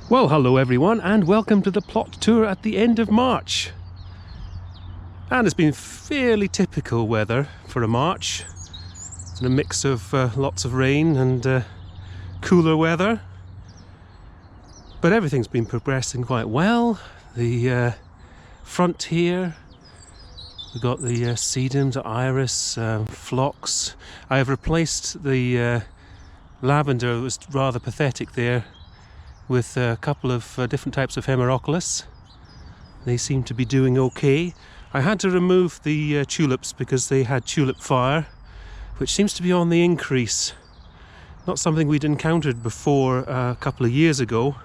Well, hello everyone, and welcome to the plot tour at the end of March. And it's been fairly typical weather for a March. It's a mix of lots of rain and cooler weather. But everything's been progressing quite well. The front here, we've got the sedums, iris, phlox. I have replaced the lavender that was rather pathetic there with a couple of different types of Hemeroculus. They seem to be doing okay. I had to remove the tulips because they had tulip fire, which seems to be on the increase. Not something we'd encountered before a couple of years ago.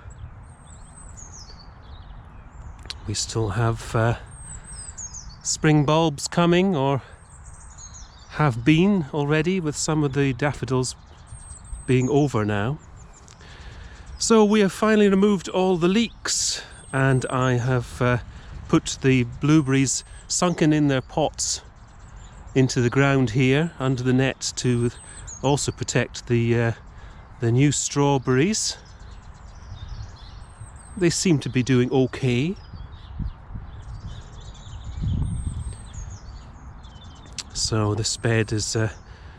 We still have spring bulbs coming, or have been already, with some of the daffodils being over now. So we have finally removed all the leeks, and I have put the blueberries sunken in their pots into the ground here under the net to also protect the new strawberries. They seem to be doing okay. So this bed has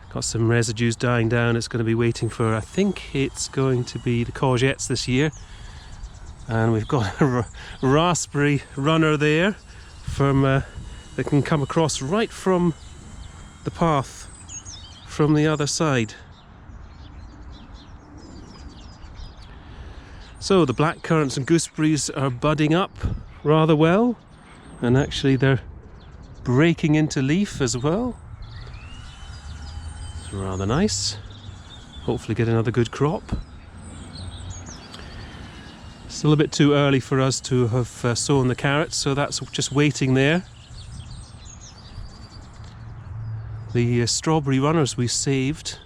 got some residues dying down. It's going to be waiting for, I think it's going to be the courgettes this year. And we've got a raspberry runner there from that can come across right from the path from the other side. So the blackcurrants and gooseberries are budding up rather well, and actually they're breaking into leaf as well. Rather nice. Hopefully get another good crop. Still a bit too early for us to have sown the carrots, so that's just waiting there. The strawberry runners we saved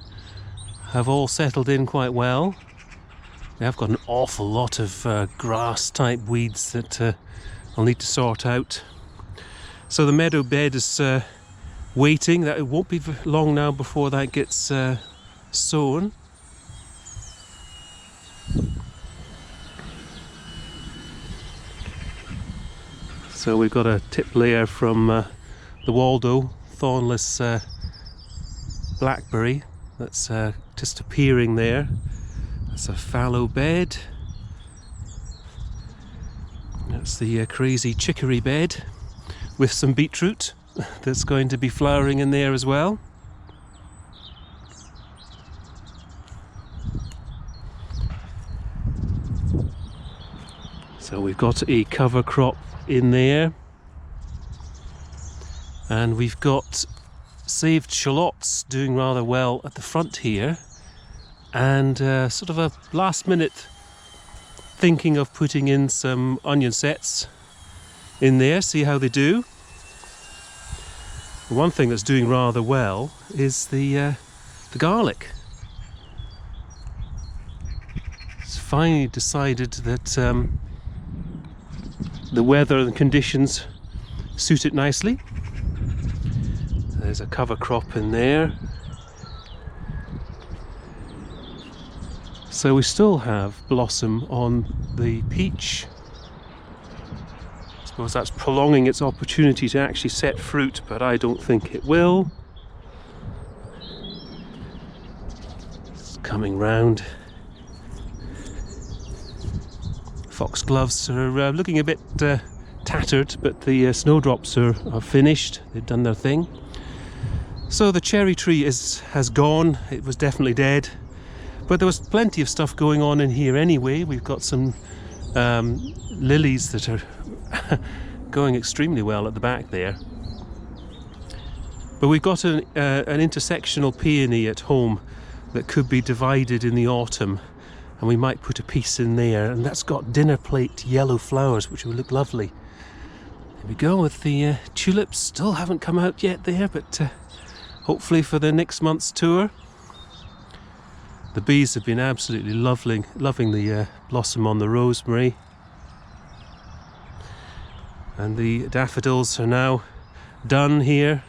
have all settled in quite well. We have got an awful lot of grass type weeds that I'll need to sort out. So the meadow bed is waiting. That it won't be long now before that gets sown. So we've got a tip layer from the Waldo thornless blackberry that's just appearing there. That's a fallow bed. That's the crazy chicory bed with some beetroot that's going to be flowering in there as well. So we've got a cover crop in there, and we've got saved shallots doing rather well at the front here, and sort of a last minute thinking of putting in some onion sets in there, see how they do. One thing that's doing rather well is the garlic. It's finally decided that the weather and conditions suit it nicely. There's a cover crop in there. So we still have blossom on the peach. I suppose that's prolonging its opportunity to actually set fruit, but I don't think it will. It's coming round. Foxgloves are looking a bit tattered, but the snowdrops are finished. They've done their thing. So the cherry tree has gone. It was definitely dead, but there was plenty of stuff going on in here anyway. We've got some lilies that are going extremely well at the back there. But we've got an intersectional peony at home that could be divided in the autumn, and we might put a piece in there, and that's got dinner plate yellow flowers which will look lovely. There we go with the tulips. Still haven't come out yet there, but hopefully for the next month's tour. The bees have been absolutely loving the blossom on the rosemary. And the daffodils are now done here.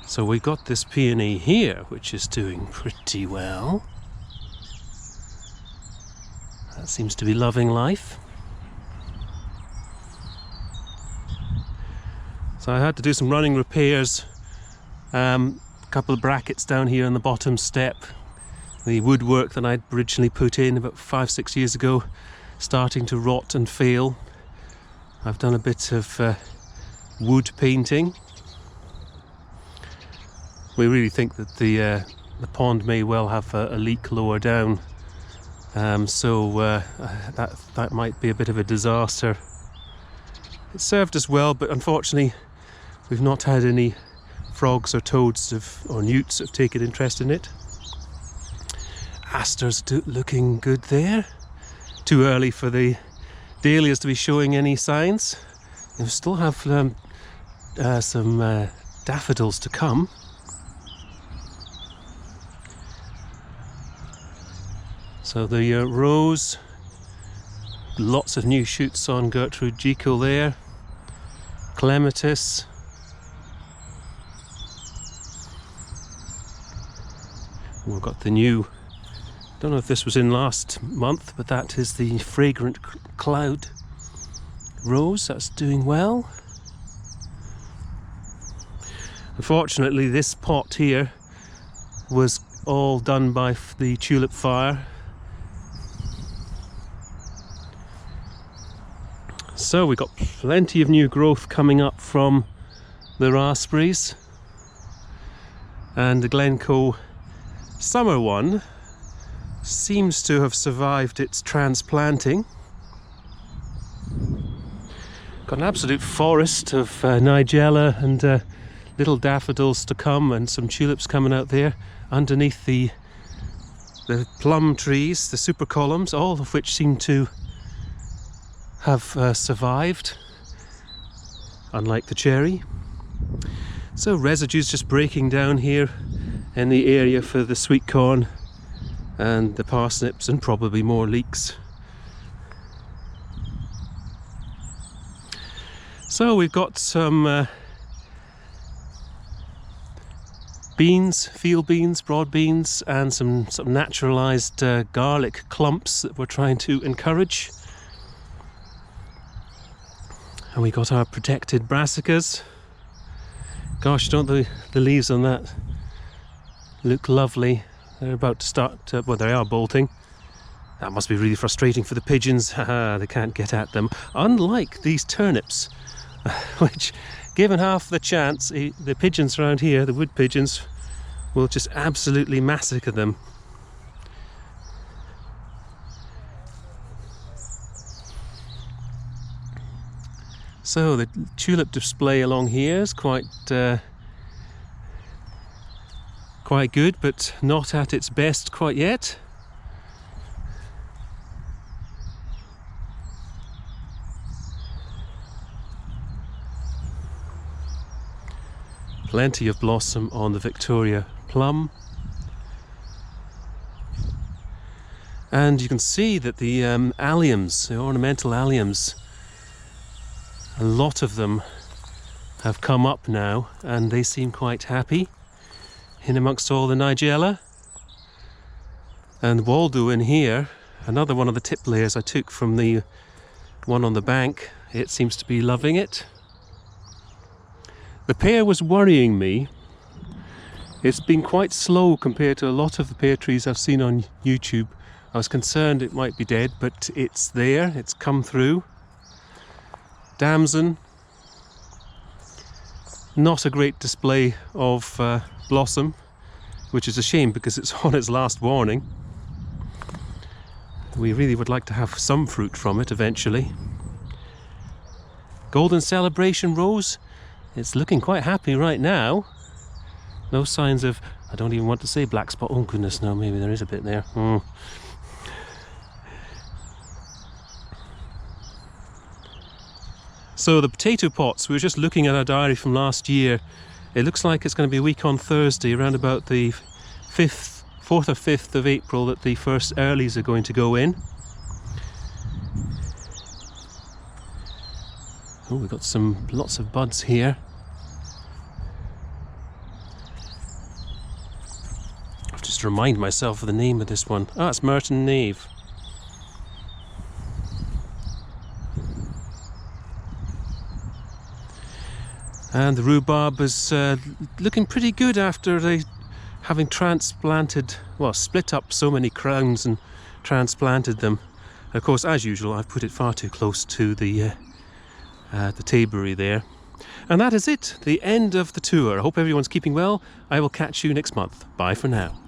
So we got this peony here, which is doing pretty well. That seems to be loving life. So I had to do some running repairs. A couple of brackets down here on the bottom step. The woodwork that I'd originally put in about 5-6 years ago, starting to rot and fail. I've done a bit of wood painting. We really think that the pond may well have a leak lower down, so that might be a bit of a disaster. It served us well, but unfortunately we've not had any frogs or toads or newts have taken interest in it. Asters looking good there. Too early for the dahlias to be showing any signs. We still have some daffodils to come. So the rose, lots of new shoots on Gertrude Jekyll there. Clematis. We've got the new, don't know if this was in last month, but that is the fragrant cloud rose. That's doing well. Unfortunately, this pot here was all done by the tulip fire. So we've got plenty of new growth coming up from the raspberries, and the Glencoe summer one seems to have survived its transplanting. Got an absolute forest of nigella and little daffodils to come, and some tulips coming out there underneath the plum trees, the super columns, all of which seem to have survived, unlike the cherry. So residues just breaking down here in the area for the sweet corn and the parsnips, and probably more leeks. So we've got some beans, field beans, broad beans, and some naturalised garlic clumps that we're trying to encourage. And we got our protected brassicas. Gosh, don't the leaves on that look lovely? They're about to start, well, they are bolting. That must be really frustrating for the pigeons. They can't get at them. Unlike these turnips, which, given half the chance, the pigeons around here, the wood pigeons, will just absolutely massacre them. So the tulip display along here is quite good, but not at its best quite yet. Plenty of blossom on the Victoria plum. And you can see that the alliums, the ornamental alliums, a lot of them have come up now, and they seem quite happy in amongst all the nigella. And Waldo in here, another one of the tip layers I took from the one on the bank, it seems to be loving it. The pear was worrying me. It's been quite slow compared to a lot of the pear trees I've seen on YouTube. I was concerned it might be dead, but it's there, it's come through. Damson, not a great display of blossom, which is a shame because it's on its last warning. We really would like to have some fruit from it eventually. Golden Celebration Rose, it's looking quite happy right now. No signs of, I don't even want to say black spot. Oh goodness, no, maybe there is a bit there. So the potato pots, we were just looking at our diary from last year. It looks like it's going to be a week on Thursday, around about the 4th or 5th of April, that the first earlies are going to go in. Oh, we've got lots of buds here. Just remind myself of the name of this one. Ah, it's Merton Nave. And the rhubarb is looking pretty good after having transplanted, well, split up so many crowns and transplanted them. And of course, as usual, I've put it far too close to the tabery there. And that is it, the end of the tour. I hope everyone's keeping well. I will catch you next month. Bye for now.